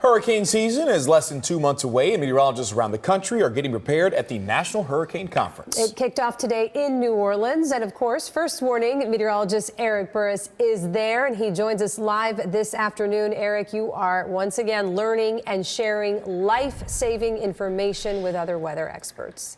Hurricane season is less than 2 months away, and meteorologists around the country are getting prepared at the National Hurricane Conference. It kicked off today in New Orleans, and of course, first warning, meteorologist Eric Burris is there, and he joins us live this afternoon. Eric, you are once again learning and sharing life-saving information with other weather experts.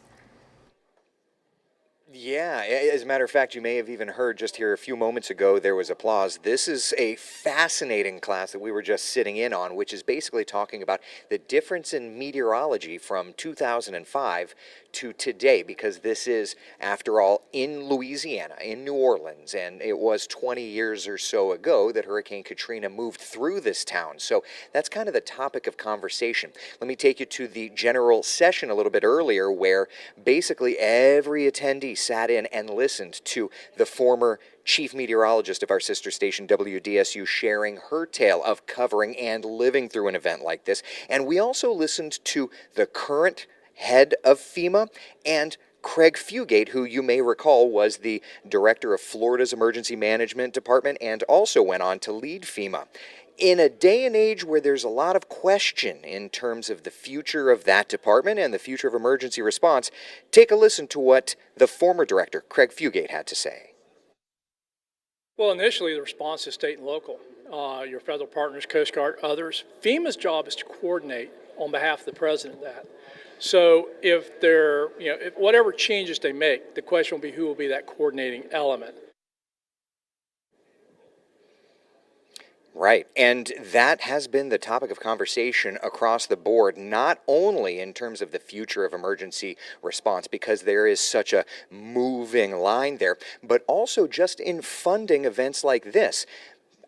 Yeah, as a matter of fact, you may have even heard just here a few moments ago there was applause. This is a fascinating class that we were just sitting in on, which is basically talking about the difference in meteorology from 2005 to today, because this is, after all, in Louisiana, in New Orleans, and it was 20 years or so ago that Hurricane Katrina moved through this town. So that's kind of the topic of conversation. Let me take you to the general session a little bit earlier, where basically every attendee sat in and listened to the former chief meteorologist of our sister station WDSU sharing her tale of covering and living through an event like this. And we also listened to the current head of FEMA and Craig Fugate, who you may recall was the director of Florida's Emergency Management Department and also went on to lead FEMA. In a day and age where there's a lot of question in terms of the future of that department and the future of emergency response, take a listen to what the former director, Craig Fugate, had to say. Well, initially the response is state and local, your federal partners, Coast Guard, others. FEMA's job is to coordinate on behalf of the president that. So if if whatever changes they make, the question will be who will be that coordinating element. Right, and that has been the topic of conversation across the board, not only in terms of the future of emergency response, because there is such a moving line there, but also just in funding events like this.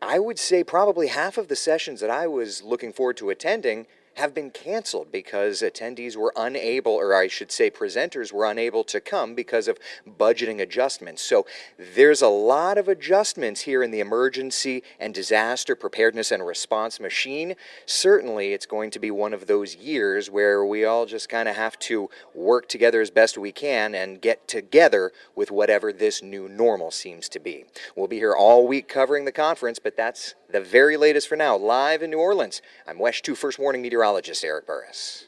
I would say probably half of the sessions that I was looking forward to attending have been canceled because attendees were unable, or I should say presenters were unable to come because of budgeting adjustments. So there's a lot of adjustments here in the emergency and disaster preparedness and response machine. Certainly it's going to be one of those years where we all just kind of have to work together as best we can and get together with whatever this new normal seems to be. We'll be here all week covering the conference, but that's the very latest for now. Live in New Orleans, I'm WESH 2 First Warning meteorologist Eric Burris.